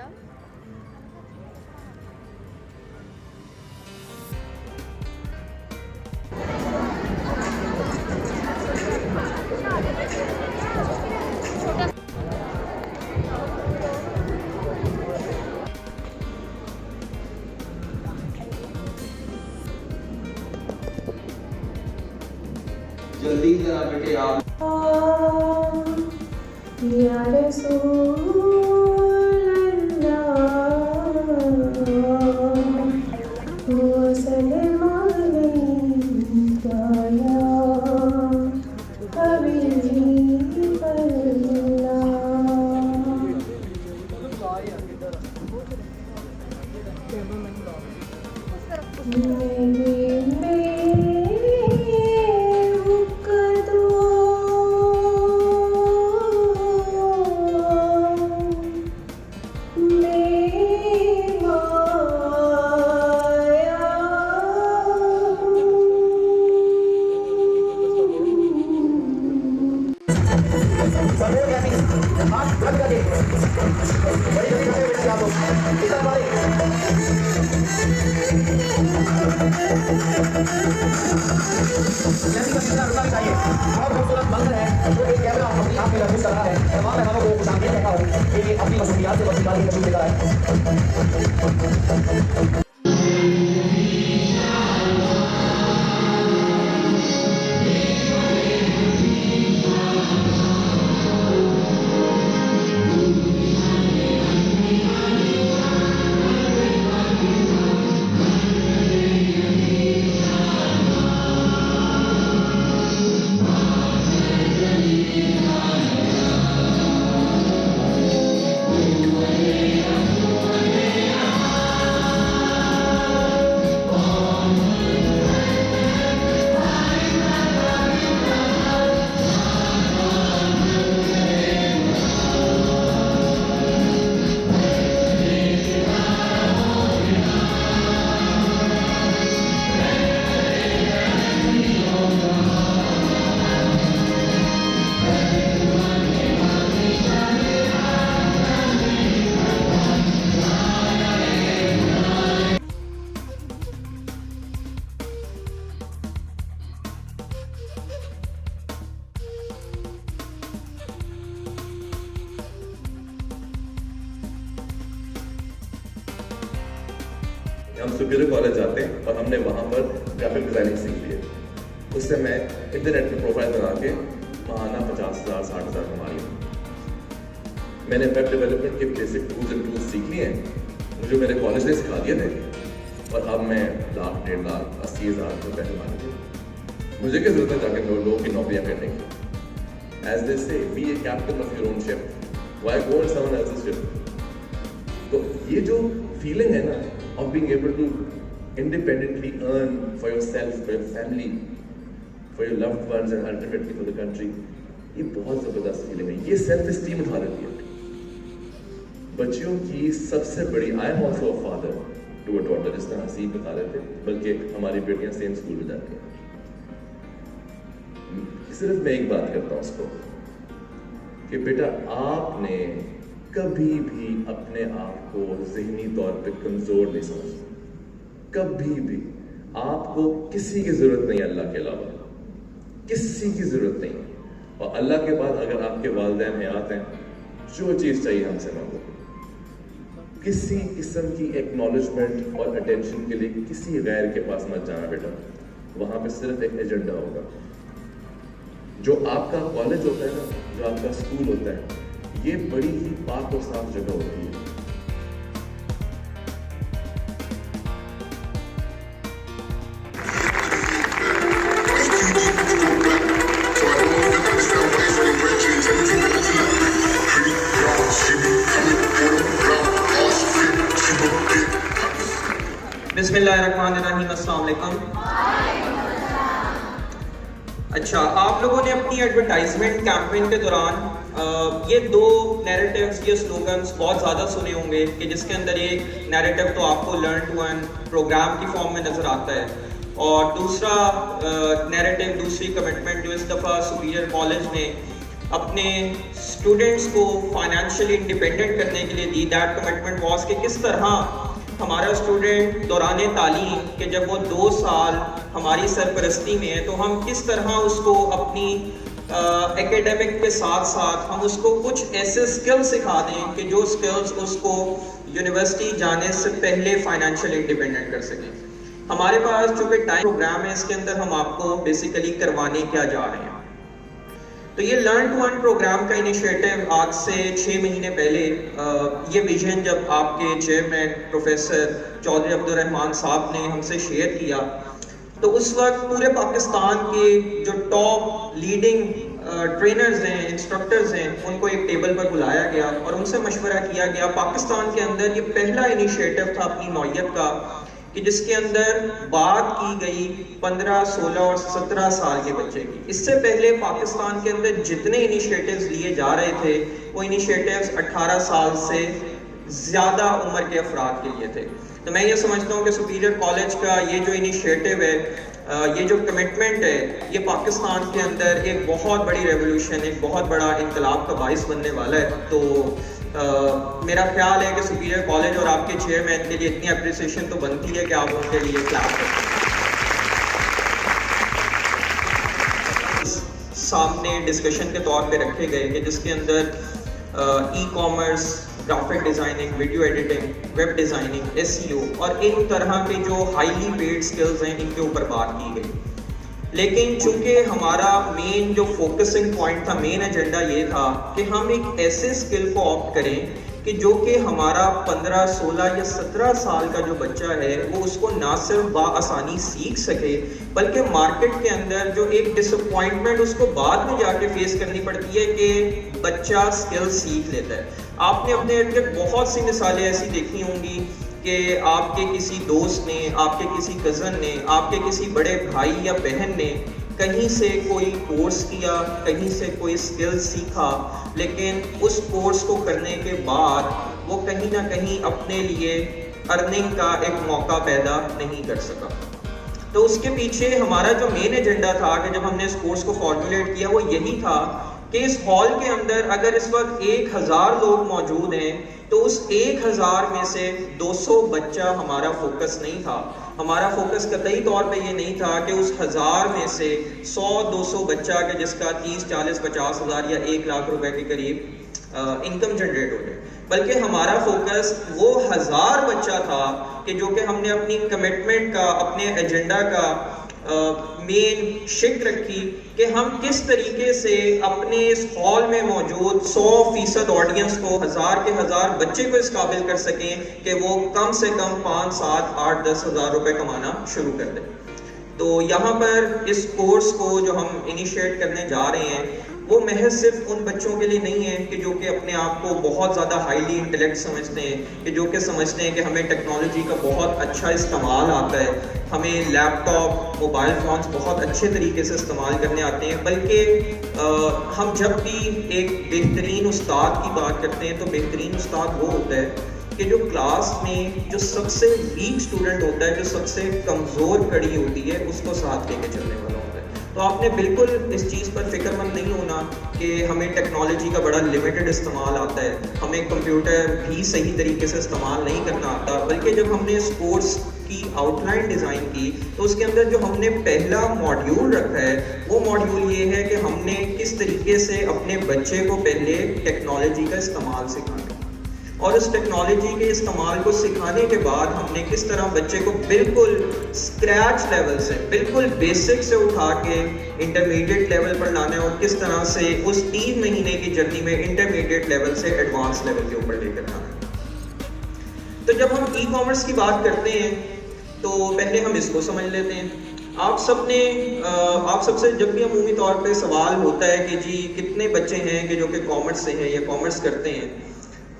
क्या? जल्दी जरा बेटे आप या रसूल अल्लाह वसल्लम अलैका या हबीब अल्लाह। खूबसूरत मंजर है जो एक कैमरा अपनी आंख में महसूस कर रहा है। तमाम मेहमानों को खुशामदीद कहता हूं कि ये अपनी मसरूफियात से बचने वाली तशरीफ लेकर आए। हम सुपीरियर कॉलेज जाते हैं और हमने वहाँ पर ग्राफिक डिजाइनिंग सीख ली है। उससे मैं इंटरनेट पर प्रोफाइल बना के माहाना 50,000 60,000 कमा लिया। मैंने वेब डेवलपमेंट के बेसिक टूल्स एंड टूल्स सीख लिए हैं, मुझे मेरे कॉलेज ने सिखा दिए थे, और अब मैं लाख 1.5 लाख 80,000 रुपये कमा लिया। मुझे क्या जरूरत है जाके लोगों की नौकरियाँ करने की? As they say be a captain of your own ship, why go on someone else's ship? तो ये जो फीलिंग है ना of being able to independently earn for yourself, for your family, for your loved ones and ultimately for the country, ये बहुत ज़बरदस्त feeling है। ये सेल्फ एस्टीम उठा देती है बच्चियों की सबसे बड़ी। I am also a father to a daughter, जिस तरह हसीब बता रहे थे, बल्कि हमारी बेटियां सेम स्कूल में जाती हैं। सिर्फ मैं एक बात करता हूँ उसको कि बेटा आपने कभी भी अपने आप को ज़हनी तौर पे कमज़ोर नहीं समझना, कभी भी। आपको किसी की ज़रूरत नहीं, अल्लाह के अलावा किसी की ज़रूरत नहीं। और अल्लाह के बाद अगर आपके वालिदैन हयात हैं, जो चीज़ चाहिए हमसे मांगो। किसी किस्म की एक्नॉलेजमेंट और अटेंशन के लिए किसी गैर के पास मत जाना बेटा, वहाँ पे सिर्फ एक एजेंडा होगा। जो आपका कॉलेज होता है ना, जो आपका स्कूल होता है, ये बड़ी ही पाक और साफ जगह होती है। बिस्मिल्लाहिर्रहमानिर्रहीम, अस्सलाम वालेकुम। अच्छा, आप लोगों ने अपनी एडवर्टाइजमेंट कैंपेन के दौरान ये दो नैरेटिव्स, ये स्लोगन्स बहुत ज़्यादा सुने होंगे कि जिसके अंदर एक नैरेटिव तो आपको लर्न टू अर्न प्रोग्राम की फॉर्म में नज़र आता है, और दूसरा नैरेटिव, दूसरी कमिटमेंट जो इस दफ़ा सुपीरियर कॉलेज ने अपने स्टूडेंट्स को फाइनेंशियली इंडिपेंडेंट करने के लिए दी। दैट कमिटमेंट वाज कि किस तरह हमारा स्टूडेंट दौरान तालीम के जब वो 2 साल हमारी सरपरस्ती में है तो हम किस तरह उसको अपनी एकेडमिक के साथ साथ हम उसको कुछ ऐसे स्किल्स सिखा दें कि जो स्किल्स उसको यूनिवर्सिटी जाने से पहले फाइनेंशियल इंडिपेंडेंट कर सकें। हमारे पास जो कि टाइम प्रोग्राम है इसके अंदर हम आपको बेसिकली करवाने क्या जा रहे हैं। तो ये लर्न टू अर्न प्रोग्राम का इनिशिएटिव आज से 6 महीने पहले ये विजन जब आपके चेयरमैन प्रोफेसर चौधरी अब्दुल रहमान साहब ने हमसे शेयर किया तो उस वक्त पूरे पाकिस्तान के जो टॉप लीडिंग ट्रेनर्स हैं, इंस्ट्रक्टर्स हैं, उनको एक टेबल पर बुलाया गया और उनसे मशवरा किया गया। पाकिस्तान के अंदर ये पहला इनिशिएटिव था अपनी नौयत का कि जिसके अंदर बात की गई 15, 16 और 17 साल के बच्चे की। इससे पहले पाकिस्तान के अंदर जितने इनिशिएटिव्स लिए जा रहे थे वो इनिशिएटिव्स 18 साल से ज़्यादा उम्र के अफराद के लिए थे। तो मैं ये समझता हूँ कि सुपीरियर कॉलेज का ये जो इनिशिएटिव है, ये जो कमिटमेंट है, ये पाकिस्तान के अंदर एक बहुत बड़ी रेवोल्यूशन, एक बहुत बड़ा इनकलाब का बाइस बनने वाला है। तो मेरा ख्याल है कि सुपीरियर कॉलेज और आपके चेयरमैन के लिए इतनी अप्रिसिएशन तो बनती है कि आप उनके लिए क्लैप करें। सामने डिस्कशन के तौर पे रखे गए कि जिसके अंदर e commerce, graphic designing, video editing, web designing, SEO और इन तरह के जो हाईली पेड स्किल्स हैं इनके ऊपर बात की गई। लेकिन चूंकि हमारा मेन जो फोकसिंग पॉइंट था, मेन एजेंडा ये था कि हम एक ऐसे स्किल को ऑप्ट करें कि जो कि हमारा 15, 16 या 17 साल का जो बच्चा है वो उसको ना सिर्फ बाआसानी सीख सके बल्कि मार्केट के अंदर जो एक डिसअपॉइंटमेंट उसको बाद में जाके फेस करनी पड़ती है कि बच्चा स्किल सीख लेता है। आपने अपने इर्द गिर्द बहुत सी मिसालें ऐसी देखी होंगी कि आपके किसी दोस्त ने, आपके किसी कज़न ने, आपके किसी बड़े भाई या बहन ने कहीं से कोई कोर्स किया, कहीं से कोई स्किल सीखा, लेकिन उस कोर्स को करने के बाद वो कहीं ना कहीं अपने लिए अर्निंग का एक मौका पैदा नहीं कर सका। तो उसके पीछे हमारा जो मेन एजेंडा था कि जब हमने इस कोर्स को फॉर्मुलेट किया वो यही था कि इस हॉल के अंदर अगर इस वक्त 1000 लोग मौजूद हैं तो उस 1000 में से 200 बच्चा हमारा फोकस नहीं था। हमारा फोकस कतई तौर पे ये नहीं था कि उस 1000 में से 100-200 बच्चा के जिसका 30, 40, 50 हज़ार या 1 लाख रुपए के करीब इनकम जनरेट हो जाए, बल्कि हमारा फोकस वो 1000 बच्चा था कि जो कि हमने अपनी कमिटमेंट का, अपने एजेंडा का मेन शिक रखी कि हम किस तरीके से अपने इस हॉल में मौजूद 100% ऑडियंस को, 1000 के 1000 बच्चे को इस काबिल कर सकें कि वो कम से कम 5, 7, 8, 10 हज़ार रुपए कमाना शुरू कर दें। तो यहाँ पर इस कोर्स को जो हम इनिशिएट करने जा रहे हैं वो महज सिर्फ उन बच्चों के लिए नहीं है कि जो कि अपने आप को बहुत ज़्यादा हाईली इंटेलेक्ट समझते हैं, कि जो कि समझते हैं कि हमें टेक्नोलॉजी का बहुत अच्छा इस्तेमाल आता है, हमें लैपटॉप, मोबाइल फ़ोन्स बहुत अच्छे तरीके से इस्तेमाल करने आते हैं, बल्कि हम जब भी एक बेहतरीन उस्ताद की बात करते हैं तो बेहतरीन उस्ताद वो होता है कि जो क्लास में जो सबसे वीक स्टूडेंट होता है, जो सबसे कमज़ोर कड़ी होती है, उसको साथ लेके चलने वाला होता है। तो आपने बिल्कुल इस चीज़ पर फिक्रमंद नहीं होना कि हमें टेक्नोलॉजी का बड़ा लिमिटेड इस्तेमाल आता है, हमें कंप्यूटर भी सही तरीके से इस्तेमाल नहीं करना आता, बल्कि जब हमने इस कोर्स की आउटलाइन डिज़ाइन की तो उसके अंदर जो हमने पहला मॉड्यूल रखा है वो मॉड्यूल ये है कि हमने किस तरीके से अपने बच्चे को पहले टेक्नोलॉजी का इस्तेमाल सिखाना, और उस टेक्नोलॉजी के इस्तेमाल को सिखाने के बाद हमने किस तरह बच्चे को बिल्कुल स्क्रैच लेवल से, बिल्कुल बेसिक से उठा के इंटरमीडिएट लेवल पर लाना है और किस तरह से उस 3 महीने की जर्नी में इंटरमीडिएट लेवल से एडवांस लेवल के ऊपर लेकर आना है। तो जब हम ई कॉमर्स की बात करते हैं तो पहले हम इसको समझ लेते हैं। आप सबसे जब भी अमूमी तौर पे सवाल होता है कि जी कितने बच्चे हैं कि जो कि कॉमर्स से हैं या कॉमर्स करते हैं,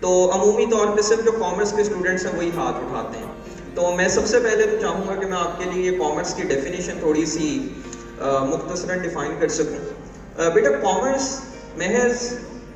तो अमूमी तौर पे सिर्फ जो कॉमर्स के स्टूडेंट्स हैं वही हाथ उठाते हैं। तो मैं सबसे पहले तो चाहूँगा कि मैं आपके लिए कॉमर्स की डेफिनेशन थोड़ी सी मुख्तसरन डिफाइन कर सकूँ। बेटा कॉमर्स महज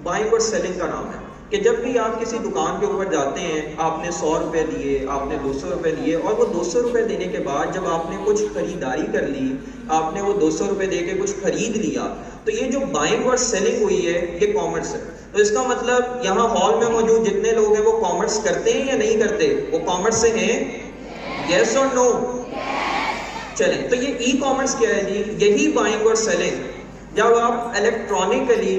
बाइंग और सेलिंग का नाम है। कि जब भी आप किसी दुकान के ऊपर जाते हैं, आपने 100 रुपये दिए, आपने 200 रुपये दिए, और वो 200 रुपये देने के बाद जब आपने कुछ खरीदारी कर ली, आपने वो 200 रुपये दे के कुछ खरीद लिया, तो ये जो बाइंग और सेलिंग हुई है ये कॉमर्स है। तो इसका मतलब यहाँ हॉल में मौजूद जितने लोग हैं वो कॉमर्स करते हैं या नहीं करते? वो कॉमर्स से हैं? यस और नो? चलें, तो ये ई कॉमर्स क्या है जी? यही बाइंग और सेलिंग जब आप इलेक्ट्रॉनिकली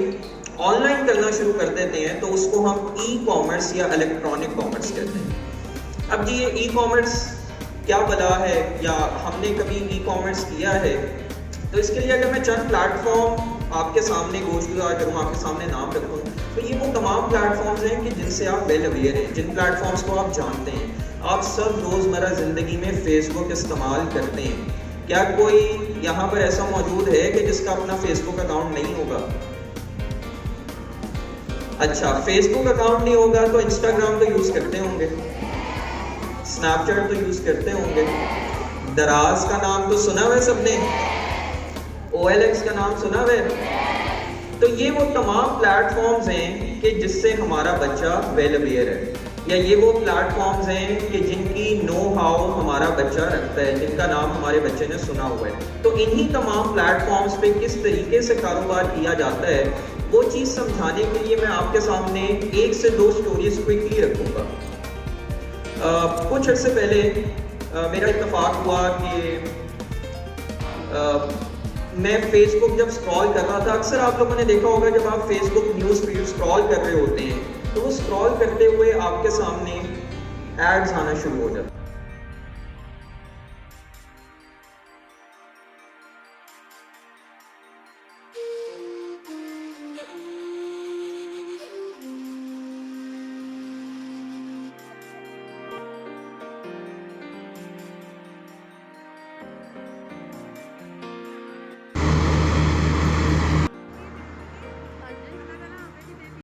ऑनलाइन करना शुरू कर देते हैं तो उसको हम ई कॉमर्स या इलेक्ट्रॉनिक कॉमर्स कहते हैं। अब जी ये ई कॉमर्स क्या बला है, या हमने कभी ई कॉमर्स किया है? तो इसके लिए अगर मैं चंद प्लेटफॉर्म आपके सामने गोशगुजार करूँ, आपके सामने नाम रखूँ, तो ये वो तमाम प्लेटफॉर्म्स हैं कि जिनसे आप वेल अवेयर हैं, जिन प्लेटफॉर्म्स को आप जानते हैं। आप सब रोज़मर्रा ज़िंदगी में फेसबुक इस्तेमाल करते हैं। क्या कोई यहाँ पर ऐसा मौजूद है कि जिसका अपना फेसबुक अकाउंट नहीं होगा? अच्छा, फेसबुक अकाउंट नहीं होगा तो इंस्टाग्राम तो यूज़ करते होंगे, स्नैपचैट तो यूज़ करते होंगे, दराज का नाम तो सुना हुआ है सबने, OLX का नाम सुना हुआ है। तो ये वो तमाम प्लेटफॉर्म्स हैं कि जिससे हमारा बच्चा वेल अवेयर है, या ये वो प्लेटफॉर्म्स हैं कि जिनकी नो हाउ हमारा बच्चा रखता है, जिनका नाम हमारे बच्चे ने सुना हुआ है। तो इन्हीं तमाम प्लेटफॉर्म्स पे किस तरीके से कारोबार किया जाता है, वो चीज़ समझाने के लिए मैं आपके सामने 1 से 2 स्टोरीज क्विकली रखूँगा। कुछ अर्से पहले मेरा इत्तेफाक हुआ कि मैं फेसबुक जब स्क्रॉल कर रहा था, अक्सर आप लोगों ने देखा होगा जब आप फेसबुक न्यूज़ फीड स्क्रॉल कर रहे होते हैं तो वो स्क्रॉल करते हुए आपके सामने एड्स आना शुरू हो जाते हैं।